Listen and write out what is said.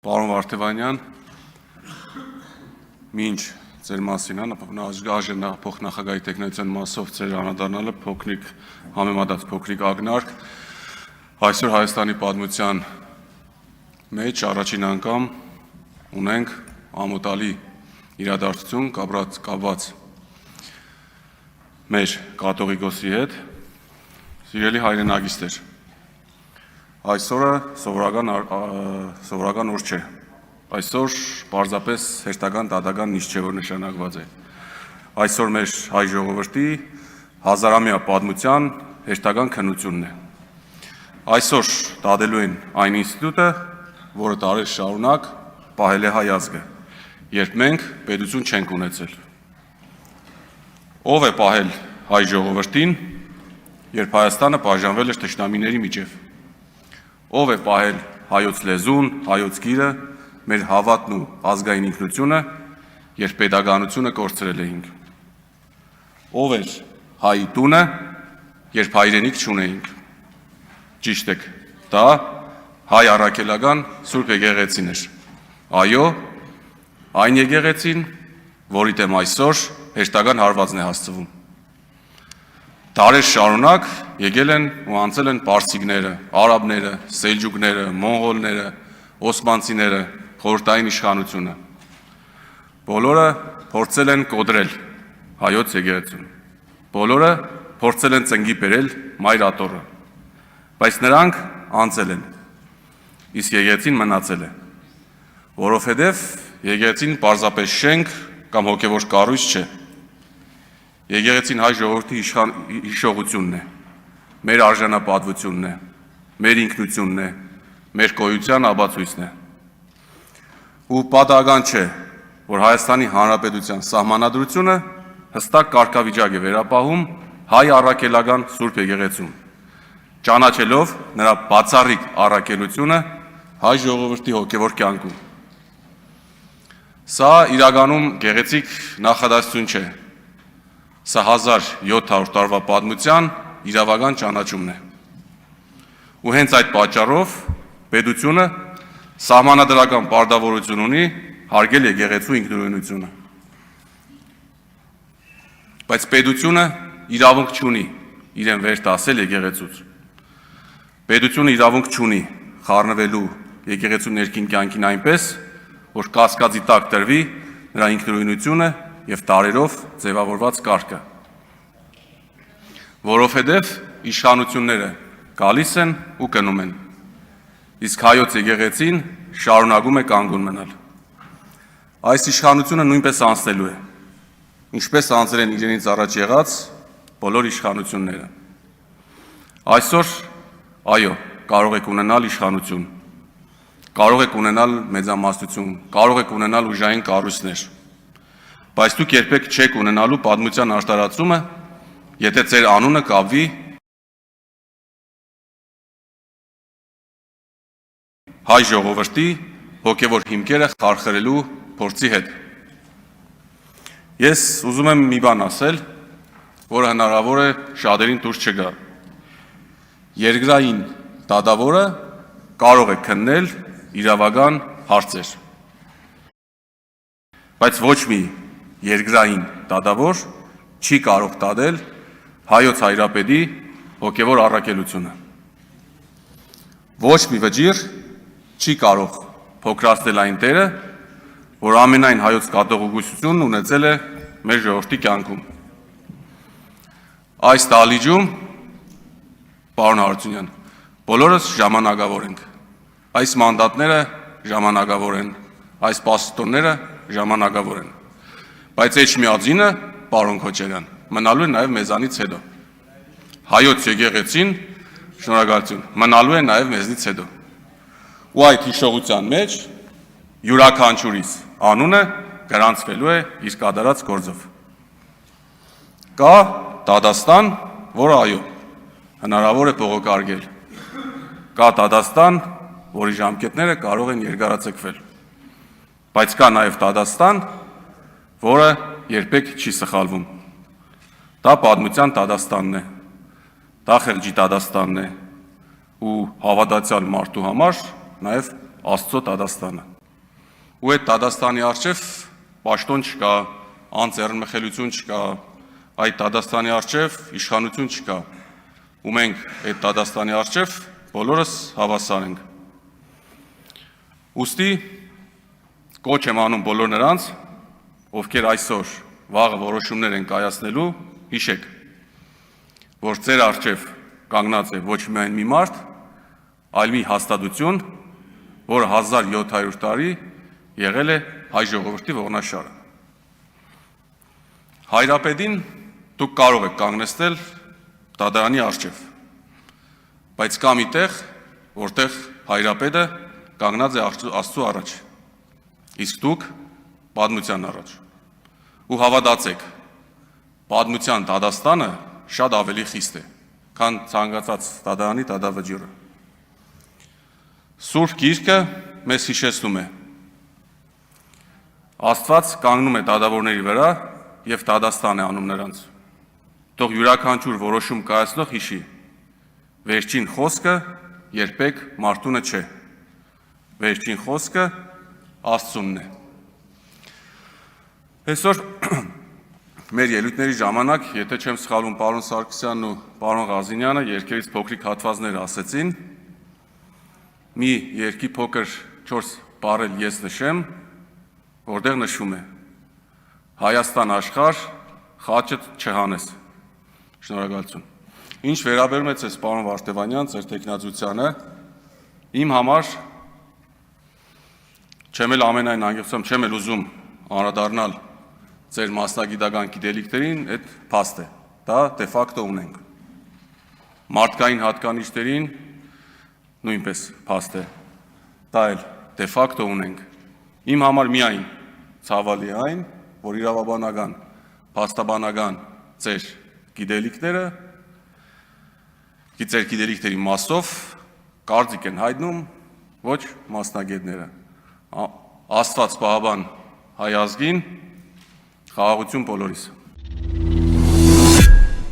Պարոն Վարդևանյան, մինչ ձեր մասին փոխնախագահի տեխնայության մասով ձեր անդրադառնալը փոքրիկ համեմատած փոքրիկ ակնարկ, այսօր Հայաստանի պատմության մեջ առաջին անգամ ունենք ամոթալի իրադարձություն կապված մեր կաթողիկոսի հետ, սիրելի հայրենագիստեր, այսօրը սովորական օր չէ, այսօր պարզապես հերթական դատական նիստ չէ, որ նշանակված է, այսօր մեր հայ ժողովրդի հազարամյա պատմության հերթական քննությունն է, այսօր դատելու են այն ինստիտուտը, որը դարեր շարունակ պահել է հայ ազգը, երբ մենք պետություն չենք ունեցել, ով է պահել հայ ժողովրդին, երբ Հայաստանը բաժանվել էր թշնամիների միջև, ով է պահել հայոց լեզուն, հայոց գիրը, մեր հավատն ու ազգային ինքնությունը, երբ պետականությունը կորցրել էինք, ով էր հայի տունը, երբ հայրենիք չունեինք, ճիշտ եք, դա հայ առաքելական Սուրբ եկեղեցին էր, այո, այն եկեղեցին, որի դեմ այսօր հերթական հարվածն է հասցվում, դարեր շարունակ եկել են ու անցել են պարսիկները, արաբները, սելջուկները, մոնղոլները, օսմանցիները, խորհրդային իշխանությունը, բոլորը փորձել են կոտրել հայոց եկեղեցուն, բոլորը փորձել են ծնկի բերել մայր աթոռը, բայց նրանք անցել են, իսկ եկեղեցին մնացել է, որովհետև եկեղեցին պարզապես շենք կամ հոգևոր կառույց չէ, եկեղեցին հայ ժողովրդի հիշողությունն է, մեր արժանապատվությունն է, մեր ինքնությունն է, մեր գոյության ապացույցն է, ու պատահական չէ, որ Հայաստանի Հանրապետության սահմանադրությունը հստակ կարգավիճակ է վերապահում հայ առաքելական Սուրբ եկեղեցում, ճանաչելով նրա բացառիկ առաքելությունը հայ ժողովրդի հոգևոր կյանքում, սա իրականում գեղեցիկ նախադասություն չէ, սա 1700 տարվա պատմության իրավական ճանաչումն է, ու հենց այդ պատճառով պետությունը սահմանադրական պարտավորություն ունի հարգել եկեղեցու ինքնուրույնությունը, բայց պետությունը իրավունք չունի իրեն վեր տասել եկեղեցուց, պետությունը իրավունք չունի խառնվելու եկեղեցու ներքին կյանքին այնպես, որ կասկածի տակ տրվի նրա ինքնուրույնությունը և տարերով ձևավորված կարգը, որովհետև իշխանությունները գալիս են ու կնում են, իսկ հայոց եկեղեցին շարունակում է կանգուն մնալ, այս իշխանությունը նույնպես անցնելու է, ինչպես անցել են իրենից առաջ եղած բոլոր իշխանությունները, այսօր, այո, կարող եք ունենալ իշխանություն, կարող եք ունենալ մեծամասնություն, կարող եք ունենալ ուժային կառույցներ, բայց դուք երբեք չեք ունենալու պատմության արտարացումը, եթե ձեր անունը կապվի հայ ժողովրդի հոգևոր հիմքերը խարխրելու փորձի հետ։ Ես ուզում եմ մի բան ասել, որը հնարավոր է շատերին դուրս չգա։ Երկրային դատավորը կարող է քննել իրավական հարցեր, բայց ոչ մի երկրային դատավոր չի կարող դատել հայոց հայրապետի հոգևոր առաքելությունը։ Ոչ մի վճիռ չի կարող փոքրացնել այն դերը, որ ամենայն հայոց կաթողիկոսությունն ունեցել է մեր ժողովրդի կյանքում։ Այս դահլիճում, պարոն Հարությունյան, բոլորս ժամանակավոր ենք, այս մանդատները ժամանակավոր են, այս պաստորները ժամանակավոր են, բայց Էջմիածինը, պարոն Քոչարյան, մնալու է նաև մեզանից հետո, հայոց եկեղեցին, շնորհակալություն, մնալու է նաև մեզնից հետո, ու այդ հիշողության մեջ յուրաքանչյուրիս անունը գրանցվելու է իր կատարած գործով։ Կա դատաստան, որը այո, հնարավոր է բողոքարկել, կա դատաստան, որի ժամկետները կարող են երկարաձգվել, բայց կա նաև դատաստան, որը երբեք չի սխալվում, դա պատմության դատաստանն է, դա խեղճի դատաստանն է ու հավատացյալ մարդու համար նաև Աստծո Դադաստանը։ Ու այդ Դադաստանի առջև պաշտոն չկա, անձեռնմխելություն չկա, այդ Դադաստանի առջև իշխանություն չկա։ Ու մենք այդ Դադաստանի առջև բոլորս հավասար ենք։ Ուստի կոչ եմ անում բոլոր նրանց, ովքեր այսօր վաղը որոշումներ են կայացնելու, հիշեք, որ ձեր առջև կանգնած է ոչ միայն մի մարդ, այլ մի հաստատություն, որը 1700 տարի եղել է հայ ժողովրդի ողնաշարը։ Հայրապետին դուք կարող եք կանգնեցնել դատարանի առջև, բայց կա մի տեղ, որտեղ հայրապետը կանգնած է Աստծո առաջ, իսկ դուք պատմության առաջ։ Ու հավատացեք, պատմության Դադաստանը շատ ավելի խիստ է, քան ցանկացած դատարանի դատավճիռը։ Սուրբ Գիրքը մեզ հիշեցնում է. Աստված կանգնում է դատավորների վրա եւ Դադաստան է անում նրանց։ Թող յուրաքանչյուր որոշում կայացնող հիշի. վերջին խոսքը երբեք մարդունը չէ։ Վերջին խոսքը Աստծունն է։ Այսօր մեր ելույթների ժամանակ, եթե չեմ սխալվում, պարոն Սարգսյանն ու պարոն Ղազինյանը երկերից փոքրիկ հատվածներ ասեցին, մի երկի փոքր 4 բառեր ես նշեմ, որտեղ նշում է. Հայաստան աշխարհ, խաչը չհանես։ Շնորհակալություն։ Ինչ վերաբերում է ձեզ, պարոն Վարդևանյան, ձեր տեխնացությանը, իմ համար չեմ էլ ամենայն անգեղությամբ չեմ էլ ուզում անդրադառնալ ձեր մասնագիտական գիտելիքներին, այդ փաստ է, դա դե ֆակտո ունենք։ Մարդկային հատկանիշներին նույնպես փաստ է, դա էլ դե ֆակտո ունենք։ Իմ համար միայն ցավալի այն, որ իրավաբանական, փաստաբանական ձեր գիտելիքները, ձեր գիտելիքների մասով կարծիք են հայտնում ոչ մասնագետները։ Աստված պահապան հայ ազգին, խաղաղություն բոլորիս։